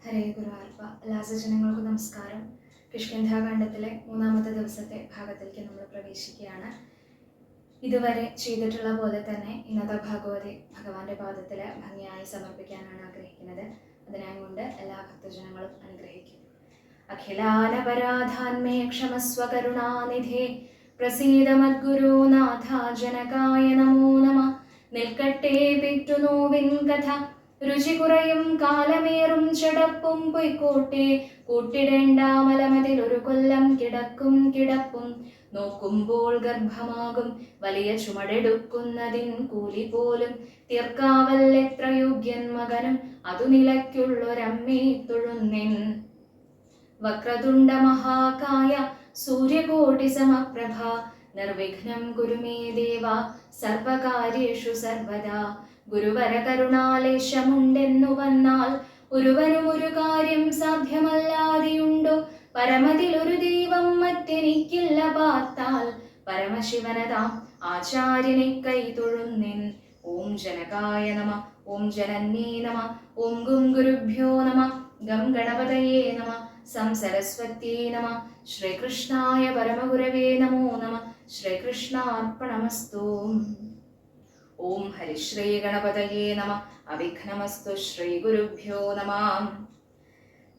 ഹരേ ഗുരുവായൂരപ്പ. എല്ലാ സജ്ജനങ്ങൾക്കും നമസ്കാരം. കിഷ്കിന്ധാകാന്ഡത്തിലെ 3-ാമത്തെ ദിവസത്തെ ഭാഗത്തിലേക്ക് നമ്മൾ പ്രവേശിക്കുകയാണ്. ഇതുവരെ ചെയ്തിട്ടുള്ള പോലെ തന്നെ ഇന്നത്തെ ഭഗവതി ഭഗവാന്റെ പാദത്തിൽ ഭംഗിയായി സമർപ്പിക്കാനാണ് ആഗ്രഹിക്കുന്നത്. അതിനായി കൊണ്ട് എല്ലാ ഭക്തജനങ്ങളും അനുഗ്രഹിക്കും. അഖിലാനപരാധാന്മേ ക്ഷമസ്വ കരുണാനിധേ പ്രസീദ മദ്ഗുരുനാഥ ജനകായ നമോ നമ. നിൽക്കട്ടെ പെറ്റുനോവിൻ കഥ രുചി കുറയും കാലമേറും ചടപ്പും പൊയ്ക്കോട്ടെ. കൂട്ടിടേണ്ട മലമതിലൊരു കൊല്ലം കിടക്കും കിടപ്പും. നോക്കുമ്പോൾ ഗർഭമാകും വലിയ ചുമടെടുക്കുന്നതിൻ കൂലി പോലും. തീർക്കാവൽ എത്ര യോഗ്യൻ മകനും അതു നിലയ്ക്കുള്ളൊരമ്മേ തൊഴുന്നെൻ. വക്രതുണ്ട മഹാകായ സൂര്യകോടി സമപ്രഭ നിർവിഘ്നം കുരുമേ ദേവ സർവകാര്യേഷു സർവദാ. ഗുരുവര കരുണാലേശമുണ്ടെന്നു വന്നാൽ ഒരുവനും ഒരു കാര്യം സാധ്യമല്ലാതെയുണ്ടോ. പരമതിലൊരു ദൈവം മറ്റെനിക്കില്ല പാർത്താൽ പരമശിവനതാം ആചാര്യനെ കൈ തൊഴുന്നിൻ. ഓം ജനകായ നമ. ഓം ജനന്യേ നമ. ഓം ഗും ഗുരുഭ്യോ നമ. ഗം ഗണപതയേ നമ. സം സരസ്വത്യേ നമ. ശ്രീകൃഷ്ണായ പരമഗുരവേ നമോ നമ. ശ്രീകൃഷ്ണാർപ്പണമസ്തു. ഓം ഹരിശ്രീ ഗണപതയേ നമ. അവിഘ്നമസ്തു. ശ്രീ ഗുരുഭ്യോ നമ.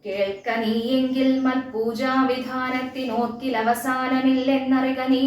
കേൾക്ക നീയെങ്കിൽ മത്പൂജാവിധാനത്തിനോർക്കിലവസാനമില്ലെന്നറിക നീ.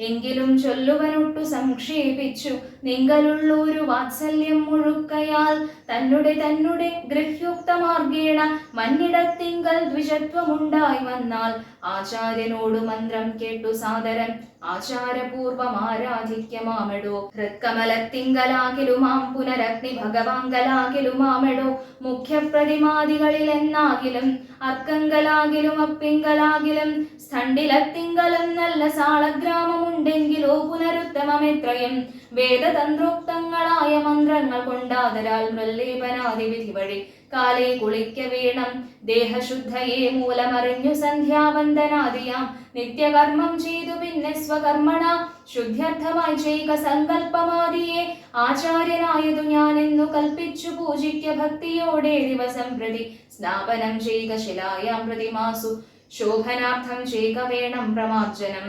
എങ്കിലും ചൊല്ലുവനൊട്ടു സംക്ഷേപിച്ചു നിങ്കലുള്ളൊരു വാത്സല്യം മുഴുക്കയാൽ. തന്നെ ഗൃഹ്യുക്തമാർഗേണ മന്നിടത്തിങ്കൽ ദ്വിജത്വമുണ്ടായി വന്നാൽ ആചാര്യനോടു മന്ത്രം കേട്ടു സാദരം ആചാരപൂർവം ആരാധിക്കമാമെടോ. ഹൃത്കമലത്തിങ്കലാകിലുമാം പുനരഗ്നി ഭഗവാങ്കലാകിലുമാമെടോ. മുഖ്യപ്രതിമാദികളിലെന്നാകിലും അർക്കങ്കലാകിലും അപ്പിങ്കലാകിലും സ്ഥണ്ടിലത്തിങ്കലും നല്ല സാളഗ്രാമമുണ്ടെങ്കിലോ പുനരുത്തമമെത്രയും. വേദതന്ത്രോക്തങ്ങളായ മന്ത്രങ്ങൾ കൊണ്ടാദരാൽ മൃല്ലേപനാദി വിധി വഴി കാലേ കുളിക്ക വേണം. ദേഹശുദ്ധയെ മൂലമറിഞ്ഞു സന്ധ്യാവന്ദനാദിയാം നിത്യകർമ്മം ചെയ്തു പിന്നെ സ്വകർമ്മണ ശുദ്ധ്യർത്ഥമായി ചെയ്യുക സങ്കല്പമാദിയെ. ആചാര്യനായതു ഞാനെന്നു കൽപ്പിച്ചു പൂജിക്ക ഭക്തിയോടെ ദിവസം പ്രതി. സ്നാപനം ചെയ്യുക ശിലായാം പ്രതിമാസു ശോഭനാർത്ഥം ചെയ്യുക വേണം പ്രമാർജനം.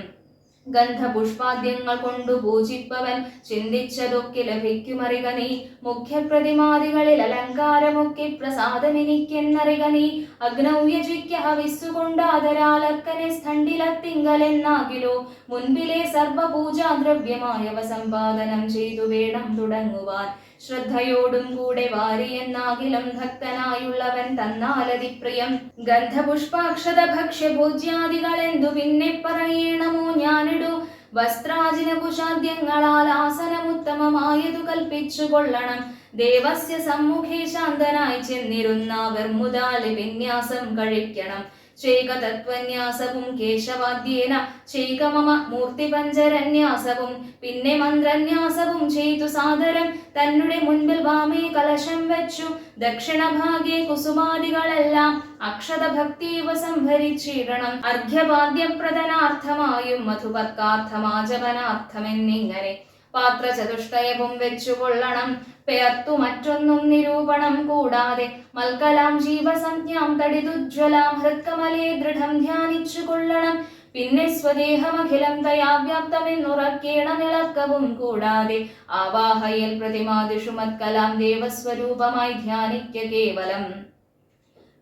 ഗന്ധപുഷ്പാദ്യങ്ങൾ കൊണ്ടു പൂജിപ്പവൻ ചിന്തിച്ചതൊക്കെ ലഭിക്കുമറിക നീ. മുഖ്യപ്രതിമാദികളിൽ അലങ്കാരമൊക്കെ പ്രസാദമെനിക്കെന്നറിക നീ. അഗ്നൗയജിക്ക ഹവിസ്സുകൊണ്ടാദരാൽ അർക്കനെ സ്ഥണ്ടിലത്തിങ്കലെന്നാകിലോ. മുൻപിലെ സർവപൂജാദ്രവ്യമായവ സമ്പാദനം ചെയ്തു വേണം തുടങ്ങുവാൻ. ശ്രദ്ധയോടും കൂടെ വാരിയെന്നാകിലും ഭക്തനായുള്ളവൻ തന്നാലതിപ്രിയം. ഗന്ധപുഷ്പാക്ഷത ഭക്ഷ്യഭോജ്യാദികളെന്തു പിന്നെ പറയണമോ ഞാനിടൂ. വസ്ത്രാജിനകുശാദ്യങ്ങളാൽ ആസനമുത്തമമായതു കൽപ്പിച്ചു കൊള്ളണം. ദേവസ്യ സമ്മുഖേ ശാന്തനായി ചെന്നിരുന്നവർ മുതാലി വിന്യാസം കഴിക്കണം. ചെയ്ക തത്വന്യാസവും കേശവാദ്യേന ചെയ്ക മമ മൂർത്തിപഞ്ചരന്യാസവും. പിന്നെ മന്ത്രന്യാസവും ചെയ്തു സാദരം തന്നെ മുൻപിൽ വാമേ കലശം വെച്ചു. ദക്ഷിണഭാഗേ കുസുമാദികളെല്ലാം അക്ഷതഭക്തിവ സംഭരിച്ചിടണം. അർഘ്യപാദ്യപ്രദനാർത്ഥമായും മധുപർക്കാർത്ഥമാചമനാർത്ഥമെന്നിങ്ങനെ പാത്രചതുഷ്ടയവും വെച്ചുകൊള്ളണം. പേർത്തു മറ്റൊന്നും നിരൂപണം കൂടാതെ മൽക്കലാം ജീവസംജ്ഞാം തടിതുജ്വലാം ഹൃത്കമലേ ദൃഢം ധ്യാനിച്ചു കൊള്ളണം. പിന്നെ സ്വദേഹമഖിലം തയാ വ്യാപ്തമെന്നുറക്കേണം ഇളക്കവും കൂടാതെ. ആവാഹയൽ പ്രതിമാദിഷു മത്കലാം ദേവസ്വരൂപമായി ധ്യാനിക്ക കേവലം.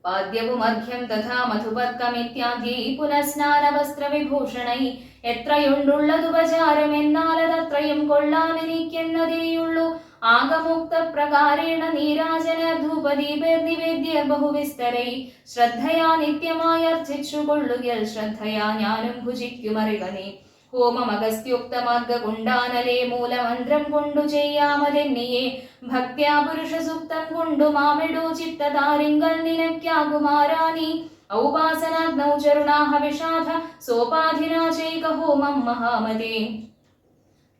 പാദ്യവും അർഘ്യം തഥാ മധുപർക്കമിത്യാദി പുനഃസ്നാനവസ്ത്രവിഭൂഷണൈ. എത്രയുണ്ടുള്ളതുപചാരം എന്നാലതത്രയും കൊള്ളാമെനിക്കെന്നതേയുള്ളൂ. ആകമുക്ത പ്രകാരേണ നീരാജന ധൂപദീപേർനിവേദ്യർ ബഹുവിസ്തരൈ. ശ്രദ്ധയാ നിത്യമായി അർച്ചിച്ചു കൊള്ളുകൽ ശ്രദ്ധയാ ഞാനും ഭുജിക്കുമറിക നീ. ഹോമമഗസ്ത്യുക്തമാർഗ കുണ്ടാനലേ മൂലമന്ത്രം കൊണ്ടു ചെയ്യാമതെന്നിയെ. ഭക്ത്യാ പുരുഷ സൂക്തം കൊണ്ടു മാമെടോ ചിത്തതാരിങ്കൽ നിനയ്ക്കാകുമാരാനി. ഔപാസനാഗ്നൗ ചരുണാഹ വിഷാധ സോപാധിനാ ചെയ്ക ഹോമം മഹാമതേ.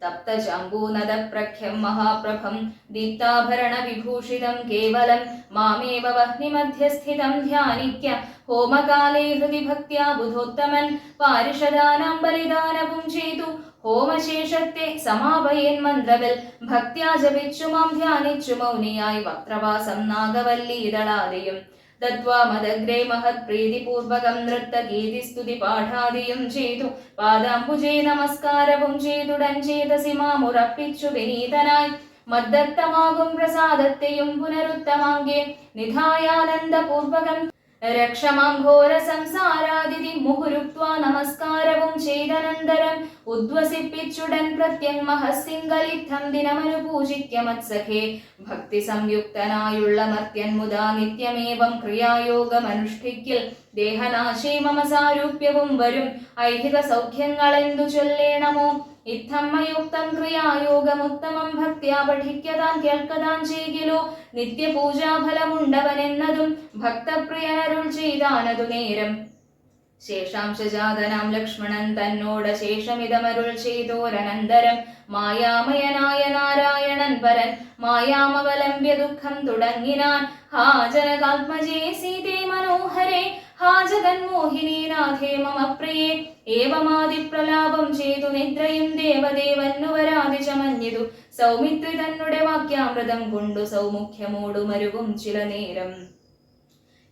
തപ്തജാംബൂനദപ്രഖ്യം മഹാപ്രഭം ദീപ്താഭരണ വിഭൂഷിതം കേവലം മാമേവ വഹ്നിമധ്യസ്ഥിതം ധ്യാനിക്ക. ഹോമകാലേ ഹൃദി ഭക്ത്യാ ബുധോത്തമൻ പാരിഷദാനാം ബലിദാനവും ചെയ്തു. ഹോമശേഷത്തെ സമാപയേൻ മന്ത്രവിൽ ഭക്ത്യാ ജപിച്ചു മാം ധ്യാനിച്ചു മൗനിയായി വക്രവാസം നാഗവല്ലീതളാദിയും. ദത്വാ മദഗ്രേ മഹത് പ്രീതിപൂർവകം നൃത്തഗീതിസ്തുതി പാഠാദിയും ചെയ്തു പാദാംബുജേ നമസ്കാരവും ചെയ്തുടൻ ചേതസി മാമുറപ്പിച്ചു വിനീതനായി മദ്ദത്തമാകും പ്രസാദത്തെയും പുനരുത്തമാങ്കേ നിധായാനന്ദപൂർവകം രക്ഷമാം ഘോര സംസാരാദിതി മുഹുരുക്വാ നമസ്കാരവും ചെയ്തനന്തരം ഉദ്വസിപ്പിച്ചുടൻ പ്രത്യങ്മഹസിംഗലിത്തം ദിനമനുപൂജിക്യ മത്സഖേ ഭക്തി സംയുക്തനായുള്ള മർത്യൻ മുതാ നിത്യമേവം ക്രിയായോഗമനുഷ്ഠിക്കിൽ ദേഹനാശേ മമ സാരൂപ്യവും വരും ഐഹിക സൗഖ്യങ്ങളെന്തു ചൊല്ലേണമോ ഇത്തമ്മയുക്തം ക്രിയായോഗമുത്തമം ഭക്ത്യാ പഠിക്കതാൻ കേൾക്കതാൻ ചെയ്കിലോ നിത്യപൂജാഫലമുണ്ടവനെന്നതും ഭക്തപ്രിയനരുൾ ചെയ്താനതു നേരം ശേഷാംശജാതനാം ലക്ഷ്മണൻ തന്നോട് ശേഷമിതമരുൾ ചെയ്തോരനന്തരം മായാമയനായ നാരായണൻ പരൻ മായാമവലംബ്യ ദുഃഖം തുടങ്ങിനാൻ ഹാ ജനകാത്മജേ സീതേ മനോഹരേ ഹാ ജഗന്മോഹിനീനാഥേ മമ പ്രിയേ ഏവമാദിപ്രലാപം ചെയ്തു നിദ്രയും ദേവദേവന്നുവരാതി ചമഞ്ഞിതു സൗമിത്രി തന്നെ വാക്യാമൃതം കൊണ്ടു സൗമുഖ്യമോടു മരുവും ചില നേരം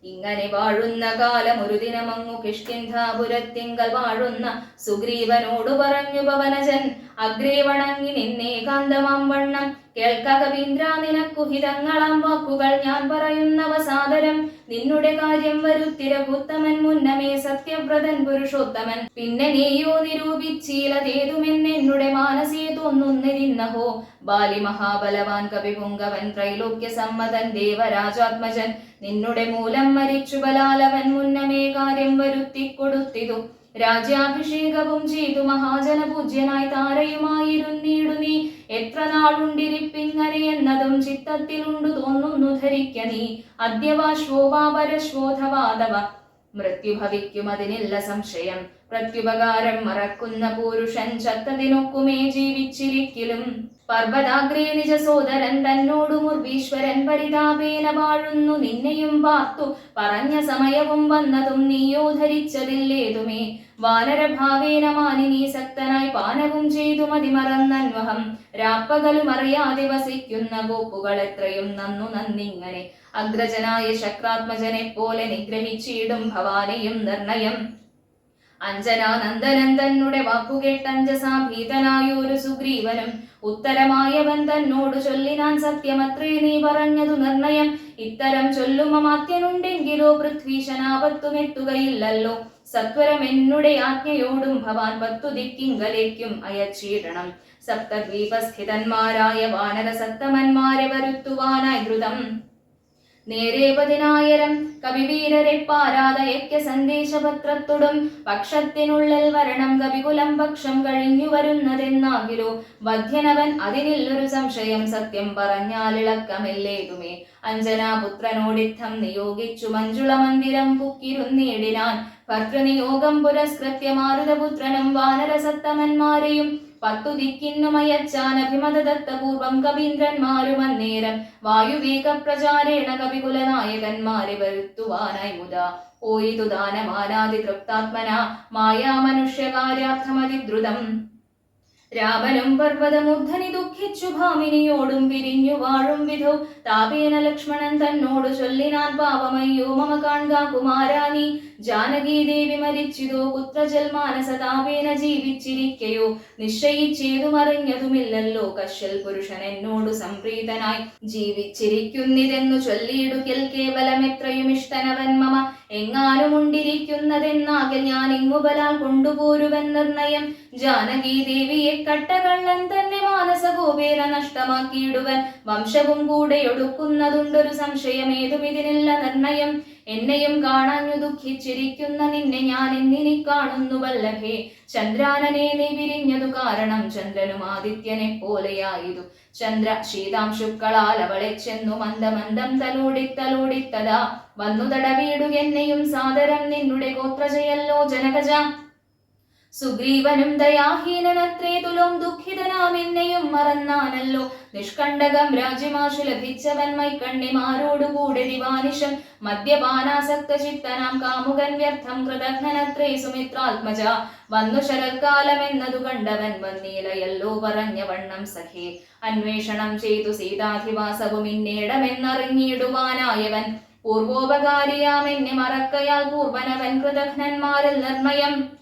ഇങ്ങനെ വാഴുന്ന കാലം ഒരു ദിനമങ്ങു കിഷ്കിന്ധാപുരത്തിങ്കൽ വാഴുന്ന സുഗ്രീവനോടു പറഞ്ഞു പവനജൻ അഗ്രേ വണങ്ങി നിന്നേ കാന്തമാം വണ്ണം കേൾക്ക കവീന്ദ്ര നിനക്കു ഹിതങ്ങളാം വാക്കുകൾ ഞാൻ പറയുന്നവ സാദരം നിന്നുടെ കാര്യം വരുത്തിരഭുത്തമൻ മുന്നമേ സത്യവ്രതൻ പുരുഷോത്തമൻ പിന്നെ നീയോ നിരൂപിച്ചീലതേതുമെന്നെന്നുടെ മാനസേ തോന്നുന്നിരിന്നഹോ ബാലി മഹാബലവാൻ കവിപുങ്കവൻ ത്രൈലോക്യ സമ്മതൻ ദേവരാജാത്മജൻ നിന്നുടെ മൂലം മരിച്ചു ബലാലവൻ മുന്നമേ കാര്യം വരുത്തിക്കൊടുത്തിതു രാജ്യാഭിഷേകവും ചെയ്തു മഹാജനപൂജ്യനായി താരയുമായിരുന്നീടു നീ എത്ര നാളുണ്ടിരിപ്പിങ്ങനെ എന്നതും ചിത്തത്തിലുണ്ടു തോന്നുന്നു ധരിക്ക നീ അദ്യവാശ്വോവാ പരശ്വോധവാദവ മൃത്യു ഭവിക്കുമതിനില്ല സംശയം പ്രത്യുപകാരം മറക്കുന്ന പുരുഷൻ ചത്തതിനൊക്കുമേ ജീവിച്ചിരിക്കലും പർവ്വതാഗ്രേ നിജ സോദരൻ തന്നോടു മുർവീശ്വരൻ പരിതാപേന വാഴുന്നു നിന്നെയും പാർത്തു പറഞ്ഞ സമയവും വന്നതും നീയോ ധരിച്ചതില്ലേതുമേ വാനരഭാവേന മാനിനീ സക്തനായി പാനവും ചെയ്തു മതിമറന്നന്വഹം രാപ്പകലും അറിയാതെ വസിക്കുന്ന ഗോപ്പുകൾ എത്രയും നന്നു നന്നിങ്ങനെ അഗ്രജനായ ശക്രാത്മജനെ പോലെ നിഗ്രഹിച്ചിടും ഭവാനെയും നിർണയം അഞ്ജനാനന്ദനൻ തന്നെ വാക്കുകേട്ടഞ്ജസാ ഭീതനായൊരു സുഗ്രീവനും ഉത്തരമായവൻ തന്നോട് ചൊല്ലിനാൻ സത്യമത്രേ നീ പറഞ്ഞതു നിർണയം ഇത്തരം ചൊല്ലുമാത്യനുണ്ടെങ്കിലോ പൃഥ്വീശനാപത്തുമെത്തുകയില്ലല്ലോ സത്വരം എന്നുടെ ആജ്ഞയോടും ഭവാൻ 10 ദിക്കിങ്കലേക്കും അയച്ചിടണം സപ്തദ്വീപസ്ഥിതന്മാരായ വാനര സത്തമന്മാരെ വരുത്തുവാനായി ഘൃതം നേരെ 10,000 കവിവീരരെ പാരാതയക്ക സന്ദേശപത്രത്തോടും പക്ഷത്തിനുള്ളിൽ വരണം കവികുലം പക്ഷം കഴിഞ്ഞു വരുന്നതെന്നാകിലോ വധ്യനവൻ അതിനില്ലൊരു സംശയം സത്യം പറഞ്ഞാലിളക്കമില്ലേതുമേ അഞ്ജനാപുത്രനോടിത്തം നിയോഗിച്ചു മഞ്ജുള മന്ദിരം പുക്കിരുന്നേടിനാൻ ഭർത്തൃനിയോഗം പുരസ്കൃത്യ മാരുതപുത്രനും വാനരസത്തമന്മാരെയും 10 ദിക്കിന്നുമയച്ചാനഭിമതദത്തപൂർവം കവീന്ദ്രന്മാരും അന്നേരം വായുവേഗ പ്രചാരേണ കവികുലനായകന്മാരെ വരുത്തുവാനായി മുതാ ഓയിതു ദാനമാനാദി തൃപ്താത്മന മായാ മനുഷ്യകാര്യാർത്ഥമതിദ്രുതം രാമനും പർവ്വതമൂർധനി ദുഃഖിച്ചു ഭാമിനിയോടും പിരിഞ്ഞു വാഴും വിധൗ താപേന ലക്ഷ്മണൻ തന്നോട് ചൊല്ലിനാൻ പാപമയ്യോ മമ കാൺക കുമാരാനി ജാനകീ ദേവി മരിച്ചിതോ കുത്രജൽ മാനസ താപേന ജീവിച്ചിരിക്കയോ നിശ്ചയിച്ചേതുമറിഞ്ഞതുമില്ലല്ലോ കശ്യൽ പുരുഷൻ എന്നോട് സംപ്രീതനായി ജീവിച്ചിരിക്കുന്നിതെന്നു ചൊല്ലിയിടുകിൽ കേവലം എത്രയും ഇഷ്ടനവൻ മമ എങ്ങാനുമുണ്ടിരിക്കുന്നതെന്നാകൽ ഞാൻ ഇങ്ങുബലാൽ കൊണ്ടുപോരുവൻ നിർണയം ജാനകീ ദേവിയെ കട്ടകള്ളൻ തന്നെ മാനസഗോപേന നഷ്ടമാക്കിയിടുവൻ വംശവും കൂടെ ഒടുക്കുന്നതുണ്ടൊരു സംശയമേതും ഇതിനില്ല നിർണയം എന്നെയും കാണാഞ്ഞു ദുഃഖിച്ചിരിക്കുന്ന നിന്നെ ഞാൻ എന്നിനി കാണുന്നു വല്ലഭേ ചന്ദ്രാനനെ നീ വിരിഞ്ഞതു കാരണം ചന്ദ്രനും ആദിത്യനെ പോലെയായതു ചന്ദ്ര ശീതാംശുക്കളാൽ അവളെ ചെന്നു മന്ദമന്ദം തലോടിത്തലോടിത്തതാ വന്നു തടവീടുകെന്നെയും സാദരം നിന്നുടെ ഗോത്രജയല്ലോ ജനകജ സുഗ്രീവനും ദയാഹീനനത്രേ തുലോം ദുഃഖിതനാം എന്നെയും മറന്നാനല്ലോ നിഷ്കണ്ടകം രാജ്യമാശു ലഭിച്ചവൻ മൈക്കണ്ണിമാരോടുകൂടെ ദിവാനിശം മദ്യപാനാസക്ത ചിത്തനാം കാമുകൻ വ്യർത്ഥം കൃതജ്ഞനത്രേ സുമിത്രാത്മജ വന്നു ശരൽക്കാലമെന്നതു കണ്ടവൻ വന്നീലയല്ലോ പറഞ്ഞ വണ്ണം സഖേ അന്വേഷണം ചെയ്തു സീതാധിവാസവും ഇന്നേടമെന്നറിഞ്ഞിടുവാനായവൻ പൂർവോപകാരിയാം എന്നെ മറക്കയാൽ പൂർവനവൻ കൃതഘ്നന്മാരിൽ നിർണയം.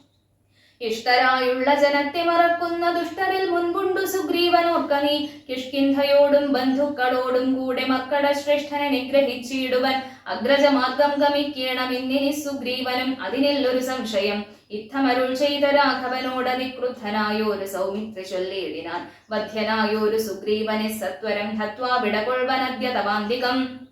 ഇഷ്ടരായുള്ള ജനത്തെ മറക്കുന്ന ദുഷ്ടരിൽ മുൻപുണ്ടു സുഗ്രീവനോർക്ക നീ. കിഷ്കിന്ധയോടും ബന്ധുക്കളോടും കൂടെ മക്കട ശ്രേഷ്ഠനെ നിഗ്രഹിച്ചിടുവൻ. അഗ്രജമാർഗം ഗമിക്കണം ഇന്നിനി സുഗ്രീവനും അതിനില്ലൊരു സംശയം. ഇത്തമരുൾ ചെയ്ത രാഘവനോട് നിക്രുദ്ധനായോരു സൗമിത്രി ചൊല്ലിയിടിനാൻ. വധ്യനായോരു സുഗ്രീവനെ സത്വരം ഹത്വാ വിടകൊൾവനദ്യ തവാന്തികം.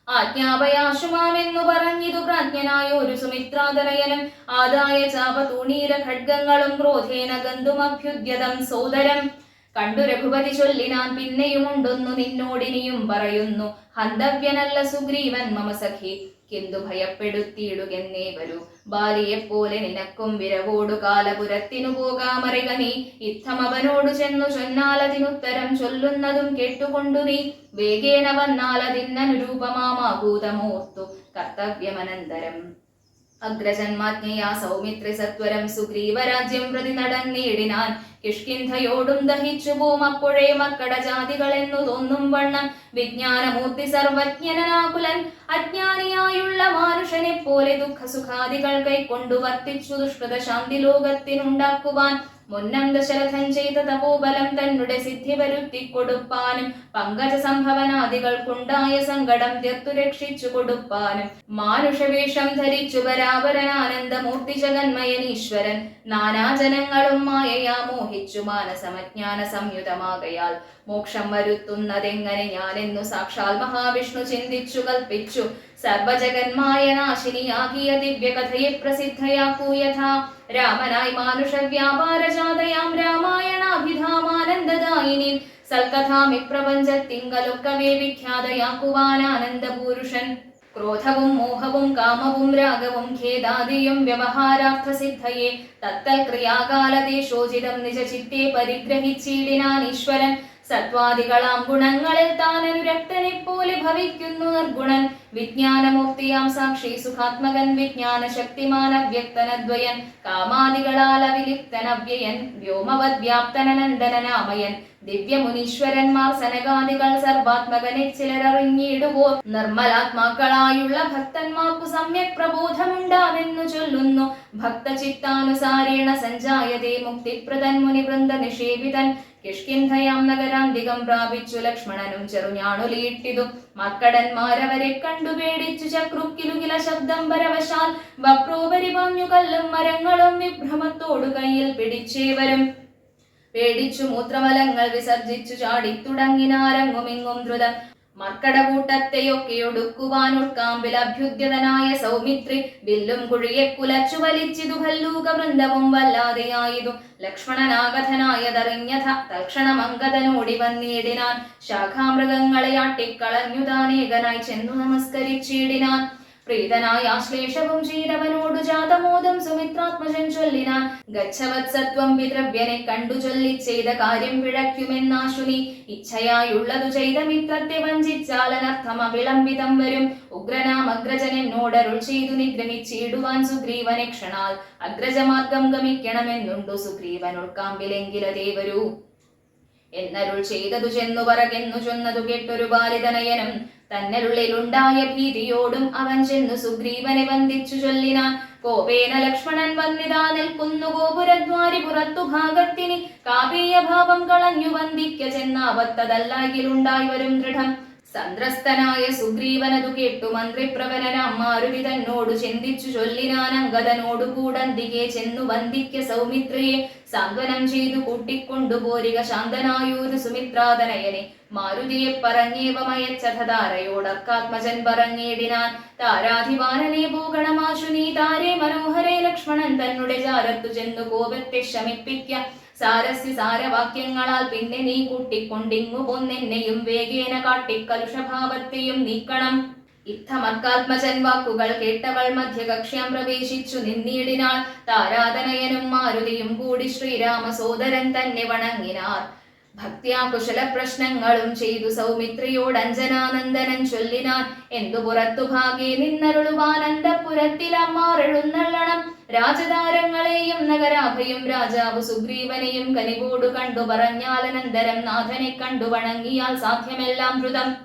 ആജ്ഞാപയാശുമാമെന്നു പറഞ്ഞിതു പ്രാജ്ഞനായോരു സുമിത്രാതനയനും. ആദായ ചാപതൂണീര ഖഡ്ഗങ്ങളും ക്രോധേന ഗന്ധുമഭ്യുദ്യതം സോദരം. കണ്ടു രഘുപതി ചൊല്ലിനാൻ പിന്നെയുമുണ്ടൊന്നു നിന്നോടിനിയും പറയുന്നു. ഹന്തവ്യനല്ല സുഗ്രീവൻ മമ സഖി, കിന്തു ഭയപ്പെടുത്തിയിടുകെന്നേ വരൂ. ബാലിയെപ്പോലെ നിനക്കും വിരവോടു കാലപുരത്തിനു പോകാമറിക നീ. ഇത്തം അവനോടു ചെന്നു ചൊന്നാലതിനുത്തരം ചൊല്ലുന്നതും കേട്ടുകൊണ്ടു നീ. വേഗേന വന്നാലതിന്നനുരൂപമാകൂതമോർത്തു കർത്തവ്യമനന്തരം. അഗ്രജന്മാജ്ഞയാ സൗമിത്രി സത്വരം സുഗ്രീവരാജ്യം പ്രതി നടന്നിടിനാൻ. കിഷ്കിന്ധയോടും ദഹിച്ചു പോം അപ്പോഴേ മക്കട ജാതികളെന്നു തോന്നും വണ്ണം. വിജ്ഞാനമൂർത്തി സർവജ്ഞനാകുലൻ അജ്ഞാനിയായുള്ള മാനുഷനെ പോലെ ദുഃഖസുഖാദികൾ കൈക്കൊണ്ടു വർത്തിച്ചു ദുഷ്കൃത ശാന്തി ലോകത്തിനുണ്ടാക്കുവാൻ. മുന്നം ദശരഥൻ ചെയ്ത തപോബലം തന്നെ സിദ്ധി വരുത്തി കൊടുപ്പാനും. പങ്കജ സംഭവനാദികൾക്കുണ്ടായ സങ്കടം തീർത്തു രക്ഷിച്ചു കൊടുപ്പാനും. മാനുഷവേഷം ധരിച്ചു പരാപരനാനന്ദമൂർത്തി ജഗന്മയനീശ്വരൻ. നാനാജനങ്ങളും മായയാ മോഹിച്ചു മാനസമജ്ഞാന സംയുതമാകയാൽ. മോക്ഷം വരുത്തുന്നതെങ്ങനെ ഞാനെന്നു സാക്ഷാൽ മഹാവിഷ്ണു ചിന്തിച്ചു കൽപ്പിച്ചു. സർവജഗന്മായ നാശിനിയാകിയ ദിവ്യകഥയെ പ്രസിദ്ധയാക്കൂ യഥാ. രാമനായി മാനുഷ വ്യാപാരജാതയാം രാമായണാഭിധാമാനന്ദദായിനി. സൽക്കഥാമി പ്രപഞ്ചത്തിങ്കലൊക്കവേ വിഖ്യാതയാക്കുവാനാനന്ദപൂരുഷൻ. ക്രോധവും മോഹവും കാമവും രാഗവും ഖേദാദിയും വ്യവഹാരാർത്ഥ സിദ്ധയെ തത്തൽ ക്രിയാകാലദേശോചിതം നിജചിത്തെ പരിഗ്രഹിച്ചിടിനാൻ ഈശ്വരൻ. സത്വാദികളാം ഗുണങ്ങളിൽ താൻ അനുരക്തനെ പോലെ ഭവിക്കുന്നു നിർഗുണൻ. വിജ്ഞാനമൂർത്തിയാം സാക്ഷി സുഖാത്മകൻ വിജ്ഞാന ശക്തിമാൻ അവ്യക്തനദ്വയൻ. കാമാദികളാൽ അവിലിപ്തനവ്യയൻ വ്യോമവത് വ്യാപ്തനനന്ദനനാമയൻ. ദിവ്യമുനീശ്വരന്മാർ സനകാദികൾ സർവാത്മകനെ ചിലരറിഞ്ഞിടുവോർ. നിർമ്മലാത്മാക്കളായുള്ള ഭക്തന്മാർക്കു സമ്യക് പ്രബോധമുണ്ടാവെന്നു ചൊല്ലുന്നു. ഭക്തചിത്താനുസാരേണ സഞ്ജായതേ മുക്തിപ്രദൻ മുനിവൃന്ദ നിഷേവിതൻ. കിഷ്കിന്ധയാം നഗരാന്തികം പ്രാപിച്ചു ലക്ഷ്മണനും ചെറുഞാണുലിയിട്ടിതു. മക്കടന്മാരവരെ കണ്ടു പേടിച്ചു ചക്രുക്കിലുകില ശബ്ദം പരവശാൽ. വക്രോപരി പാഞ്ഞു കല്ലും മരങ്ങളും വിഭ്രമത്തോടു കയ്യിൽ പിടിച്ചേവരും. പേടിച്ചു മൂത്രമലങ്ങൾ വിസർജിച്ചു ചാടിത്തുടങ്ങിനാരങ്ങുമിങ്ങും ദ്രുതം. മർക്കടകൂട്ടത്തെയൊക്കെയൊടുക്കുവാൻ ഉൾക്കാമ്പിൽ അഭ്യുദ്യതനായ സൗമിത്രി. വില്ലും കുഴിയെ കുലച്ചു വലിച്ചിതു ഭല്ലൂക വൃന്ദവും വല്ലാതെയായതു. ലക്ഷ്മണനാഗധനായതറിഞ്ഞഥ തൽക്ഷണം അങ്കദനോടി വന്നിടിനാൻ. ശാഖാമൃഗങ്ങളെ ആട്ടിക്കളഞ്ഞുതാനേകനായി ചെന്നു നമസ്കരിച്ചിടിനാൻ. പ്രീതനായ ആശ്ലേഷവും ചെയ്തവനോടു ജാതമോദം സുമിത്രാത്മജൻ ചൊല്ലിനാൻ. ഗച്ഛവത്സത്വം പിതൃവ്യനെ കണ്ടു ചൊല്ലി ചെയ്ത കാര്യം പിഴയ്ക്കുമെന്നാശുനി. ഇച്ഛയായുള്ളതു ചെയ്ത മിത്രത്തെ വഞ്ചിച്ചാലനർത്ഥം അവിളംബിതം വരും. ഉഗ്രനാം അഗ്രജനെന്നോടരുൾ ചെയ്തു നിഗ്രഹിച്ചിടുവാൻ സുഗ്രീവനെ ക്ഷണാൽ. അഗ്രജമാർഗം ഗമിക്കണമെന്നുണ്ടു സുഗ്രീവൻ ഉൾക്കാമ്പിലെങ്കിലതേ വരൂ എന്നരുൾ ചെയ്തതു ചെന്നു പറകെന്നു ചൊന്നതു കേട്ടൊരു ബാലിതനയനം. തന്നുള്ളിലുണ്ടായ ഭീതിയോടും അവൻ ചെന്നു സുഗ്രീവനെ വന്ദിച്ചു ചൊല്ലിനാൻ. കോപേന ലക്ഷ്മണൻ വന്നിതാ നിൽക്കുന്നു ഗോപുരദ്വാരി പുറത്തു ഭാഗത്തിനി. കാപീയ ഭാവം കളഞ്ഞു വന്ദിക്ക ചെന്നാവത്തതല്ലായിലുണ്ടായി വരും ദൃഢം. സന്ത്രസ്തനായ സുഗ്രീവനതു കേട്ടു മന്ത്രിപ്രവരനാം മാരുതി തന്നോടു ചിന്തിച്ചു ചൊല്ലിനാൻ. അങ്കദനോടു കൂടന്തികെ ചെന്നു വന്ദിക്ക സൗമിത്രിയെ. സാന്ത്വനം ചെയ്തു കൂട്ടിക്കൊണ്ടുപോരിക ശാന്തനായൊരു സുമിത്രാതനയനെ. മാരുതിയെ പറഞ്ഞേവമയച്ചധാരയോടർക്കാത്മജൻ പറഞ്ഞിടിനാൻ. താരാധിപാലനെ പോകണമാശുനീ താരേ മനോഹരേ. ലക്ഷ്മണൻ തന്നെ ജാരത്തു ചെന്നു കോപത്തെ ശമിപ്പിക്ക. സാരസ്യ സാരവാക്യങ്ങളാൽ പിന്നെ നീ കൂട്ടിക്കൊണ്ടിങ്ങു പോന്നെന്നെയും വേഗേന കാട്ടിക്കലുഷഭാവത്തെയും നീക്കണം. ഇത്തമർക്കാത്മജൻ വാക്കുകൾ കേട്ടവൾ മധ്യകക്ഷ്യാം പ്രവേശിച്ചു നിന്നിടിനാൾ. താരാതനയനും മാരുതിയും കൂടി ശ്രീരാമ സോദരൻ തന്നെ വണങ്ങിനാർ. ഭക്ത്യാ കുശല പ്രശ്നങ്ങളും ചെയ്തു സൗമിത്രിയോടഞ്ജനാനന്ദനൻ ചൊല്ലിനാൻ. എന്തു പുറത്തു ഭാഗേ നിന്നരുളുവാനന്തപുരത്തിലമ്മാറെഴുന്നള്ളണം. രാജതാരങ്ങളെയും നഗരാഭയും രാജാവ് സുഗ്രീവനെയും കനിവോടു കണ്ടു പറഞ്ഞാലനന്തരം നാഥനെ കണ്ടു വണങ്ങിയാൽ സാധ്യമെല്ലാം ദ്രുതം.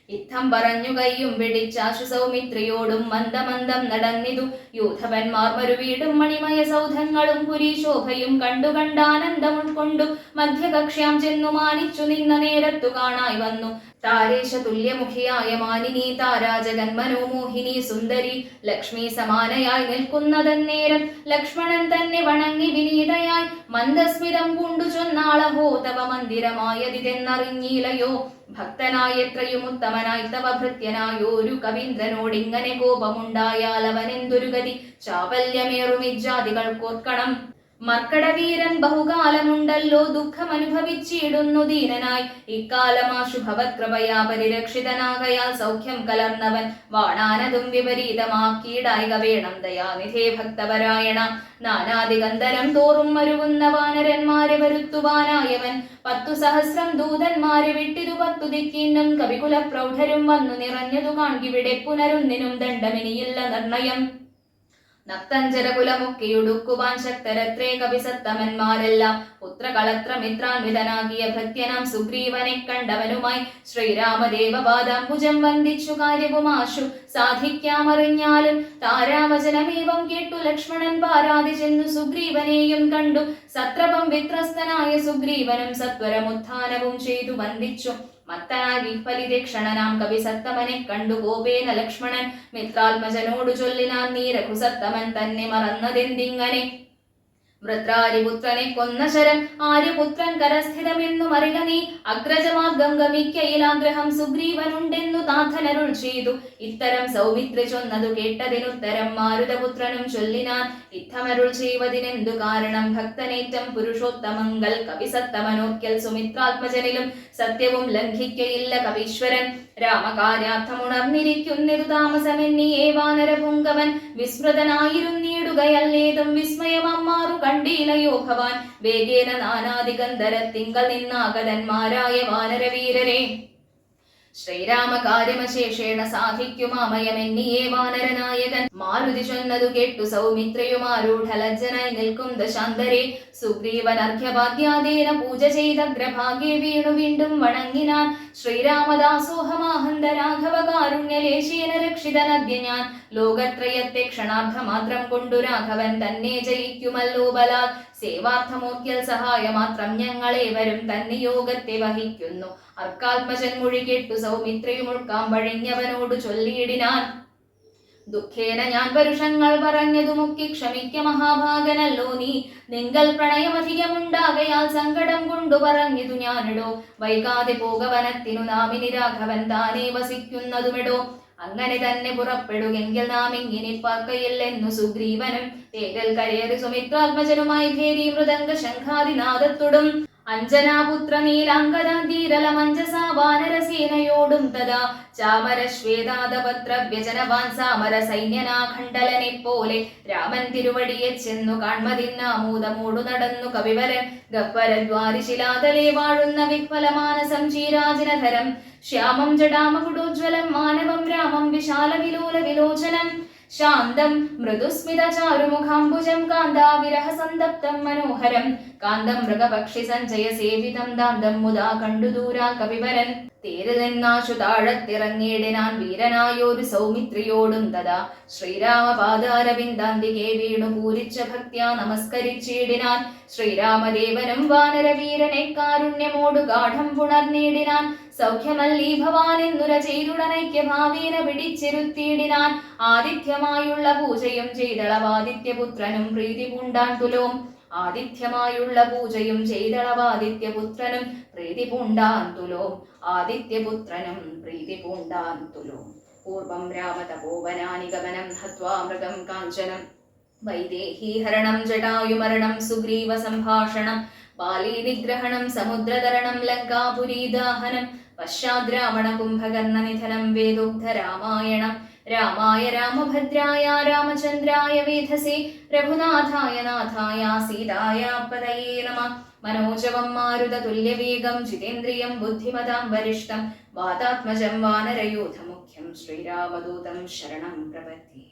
ഇത്തം പറഞ്ഞു കയ്യും പിടിച്ചാശു സൗമിത്രിയോടും മന്ദമന്ദം നടന്നിതു. യൂഥപന്മാർ മരുവീടും മണിമയ സൗധങ്ങളും പുരീശോഭയും കണ്ടാനന്ദം ഉൾക്കൊണ്ടു മധ്യകക്ഷ്യാം ചെന്നു മാനിച്ചു നിന്ന നേരത്തു കാണായി വന്നു. താരേശ തുല്യമുഖിയായ മാനിനി താരാജഗൻ മനോമോഹിനി സുന്ദരി ലക്ഷ്മി സമാനയായി നിൽക്കുന്നതന്നേരം ലക്ഷ്മണൻ തന്നെ വണങ്ങി വിനീതയായി മന്ദസ്മിതം പൂണ്ടു ചൊന്നാളഹോ തവ മന്ദിരമായതിതെന്നറിഞ്ഞീലയോ. ഭക്തനായി എത്രയും ഉത്തമനായി തവ ഭൃത്യനായോരു കവീന്ദ്രനോടിങ്ങനെ കോപമുണ്ടായാൽ അവനെന്തൊരു ഗതി. ചാപല്യമേറുമിജ്ജാതികൾ കോർക്കണം. മർക്കടവീരൻ ബഹുകാലമുണ്ടല്ലോ ദുഃഖമനുഭവിച്ചിടുന്നു ദീനനായി. ഇക്കാലമാശുഭവത്കൃപയാ പരിരക്ഷിതനാകയാൽ സൗഖ്യം കലർന്നവൻ വാണാനതും വിപരീതമാക്കിയിടായിക വേണം ദയാനിധേ ഭക്തപരായണ. നാനാദിഗന്ധരം തോറും മരുവുന്ന വാനരന്മാരെ വരുത്തുവാനായവൻ 10 സഹസ്രം ദൂതന്മാരെ വിട്ടിതു 10 ദിക്കിന്നും കവികുല പ്രൗഢരും വന്നു നിറഞ്ഞതു കാൺകിവിടെ പുനരുന്നിനും ദണ്ഡമിനിയില്ല നിർണയം. നക്തഞ്ചരകുലമൊക്കെയുടുക്കുവാൻ ശക്തരത്രേ കവിസത്തമന്മാരെല്ലാം. പുത്രകളത്രമിത്രാൻവിതനാകിയ ഭൃത്യനാം സുഗ്രീവനെ കണ്ടവനുമായി ശ്രീരാമദേവപാദാംബുജം വന്ദിച്ചു കാര്യവുമാശു സാധിക്കാമറിഞ്ഞാലും. താരാവചനമേവം കേട്ടു ലക്ഷ്മണൻ പാരാതി ചെന്നു സുഗ്രീവനെയും കണ്ടു. സത്രപം വിത്രസ്തനായ സുഗ്രീവനും സത്വരമുത്ഥാനവും ചെയ്തു വന്ദിച്ചു. മത്തനായി വിഫലിതക്ഷണനാം കവി സത്തമനെ കണ്ടു കോപേന ലക്ഷ്മണൻ മിത്രാത്മജനോടു ചൊല്ലിനാൻ നീ രഘുസത്തമൻ തന്നെ മറന്നതെന്തിങ്ങനെ. വൃത്രാരിപുത്രനെ കൊന്ന ശരം ആര്യപുത്രൻ കരസ്ഥിതമെന്നു മറിക നീ. അഗ്രജമാർഗം ഗമിക്കയിലാഗ്രഹം സുഗ്രീവനുണ്ടെന്നു താഥനരുൾ ചെയ്തു. ഇത്തരം സൗമിത്രി ചൊന്നതു കേട്ടതിനുത്തരം മാരുതപുത്രനും ചൊല്ലിനാൻ ഇത്തമരുൾ ചെയ്വതിനെന്തു കാരണം. ഭക്തനേറ്റം പുരുഷോത്തമങ്കൽ കവിസത്തമനോർക്കൽ സുമിത്രാത്മജനിലും സത്യവും ലംഘിക്കയില്ല കവീശ്വരൻ. രാമകാര്യാർത്ഥമുണർന്നിരിക്കുന്നിതു താമസമെന്നിയേ വാനരപുങ്കവൻ വിസ്മൃതനായിരുന്നിടുകയല്ലേതും വിസ്മയമമ്മാറു കണ്ടീലയോ ഭവാൻ. വേഗേന നാനാദിഗന്ധരത്തിങ്കൽ നിന്നാഗതന്മാരായ വാനരവീരരെ ശ്രീരാമകാര്യമശേഷേണ സാധിക്കുമാമയമെന്നിയേ വാനരനായകൻ. മാരുതി ചൊന്നതു കേട്ടു സൗമിത്രയുമാരൂഢലജ്ജനായി നിൽക്കും ദശാന്തരെ. സുഗ്രീവൻ അർഘ്യപാദ്യാദേന പൂജ ചെയ്തഗ്രഭാഗ്യേ വീണു വീണ്ടും വണങ്ങിനാൻ. ശ്രീരാമദാസോഹമാഹന്ത രാഘവ കാരുണ്യലേശേന രക്ഷിതനദ്യ ഞാൻ. ലോകത്രയത്തെ ക്ഷണാർദ്ധമാത്രം കൊണ്ടു രാഘവൻ തന്നെ ജയിക്കുമല്ലോ ബലാൽ. സേവാർത്ഥമോർക്കൽ സഹായമാത്രം ഞങ്ങളേവരും തന്നെ യോഗത്തെ വഹിക്കുന്നു. അർക്കാത്മജൻ മൊഴി കേട്ടു സൗമിത്രയും ഉൾക്കാം വഴിഞ്ഞവനോട് ചൊല്ലിയിടിനാൻ. ദുഃഖേന ഞാൻ പരുഷങ്ങൾ പറഞ്ഞതു മുക്കി ക്ഷമിക്ക മഹാഭാഗനല്ലോ നീ. നിങ്ങൾ പ്രണയമധികമുണ്ടാകയാൽ സങ്കടം കൊണ്ടു പറഞ്ഞതു ഞാനിടോ. വൈകാതെ പോകവനത്തിനു നാമിനി രാഘവൻ താനേ വസിക്കുന്നതുമിടോ. അങ്ങനെ തന്നെ പുറപ്പെടുകെങ്കിൽ നാം ഇങ്ങനെ പാർക്കയില്ലെന്നു സുഗ്രീവനും തേരൽ കരേറി സുമിത്രാത്മജനുമായി ഭേരി മൃദംഗ ശംഖാദിനാദത്തുടും. അഞ്ജനാപുത്ര നീലാംഗധീരലമഞ്ജസാ വാനരസേനയോടും തഥാ ചാമരശ്വേതാദപത്ര വ്യജനവാൻ സാമര സൈന്യനാഖണ്ഡലനെ പോലെ. രാമൻ തിരുവടിയെ ചെന്നു കാൺമതിന്നാമൂതമോടു നടന്നു കവിവരൻ. ഗഹ്വരദ്വാരിശിലാതലേ വാഴുന്ന വിഫലമാനസം ചീരാജിനധരം. ശ്യാമം ജടാമകുടോജ്വലം മാനവം രാമം വിശാല വിലോല വിലോചനം. ശാന്തം മൃദുസ്മിത ചാരുമുഖാംബുജം കാന്താവിരഹ സന്തപ്തം മനോഹരം. കാന്തം മൃഗപക്ഷി സഞ്ചയ സേവിതം ദാന്തം മുതാ കണ്ടു ദൂരാ കവിവരൻ. തേരിൽ നിന്നാശു താഴത്തിറങ്ങിയിടിനാൻ വീരനായൊരു സൗമിത്രിയോടും തഥാ. ശ്രീരാമപാദാരവിന്ദാന്തികെ വീണു പൂരിച്ച ഭക്ത്യാ നമസ്കരിച്ചിടിനാൻ. ശ്രീരാമദേവനും വാനരവീരനെ കാരുണ്യമോടു ഗാഠം പുണർന്നിടിനാൻ. സൗഖ്യമല്ലീ ഭവാൻ എന്നുര ചെയ്തുടനൈക്യ ഭാവേന പിടിച്ചിരുത്തിയിടിനാൻ. ആതിഥ്യമായുള്ള പൂജയും ചെയ്തളവാദിത്യപുത്രനും പ്രീതി പൂണ്ടാൻ തുലോം. ആതിഥ്യമായുള്ള പൂജയും ചെയ്തളവാദിത്യപുത്രനും പ്രീതി പൂണ്ടാൻ തുലോം. ആദിത്യപുത്രനും പ്രീതി പൂണ്ടാൻ തുലോം. പൂർവം രാമതപോവനാനി ഗമനം ഹത്വാ മൃഗം കാഞ്ചനം. വൈദേഹീഹരണം ജടായുമരണം സുഗ്രീവ സംഭാഷണം. ബാലീ നിഗ്രഹണം സമുദ്രതരണം ലങ്കാപുരീദാഹനം. പശ്ചാദ്രാവണ കുംഭകർണ നിധനം വേദോഗ്ധ രാമായണം. രാമായ രാമഭദ്രായ രാമചന്ദ്രായ വേധസേ രഘുനാഥായ നാഥായ സീതായ പതയേ നമഃ. മനോജവം മാരുത തുല്യവേഗം ജിതേന്ദ്രിയം ബുദ്ധിമതാം വരിഷ്ഠം. വാതാത്മജം വാനരയൂഥമുഖ്യം ശ്രീരാമദൂതം ശരണം പ്രപദ്യേ.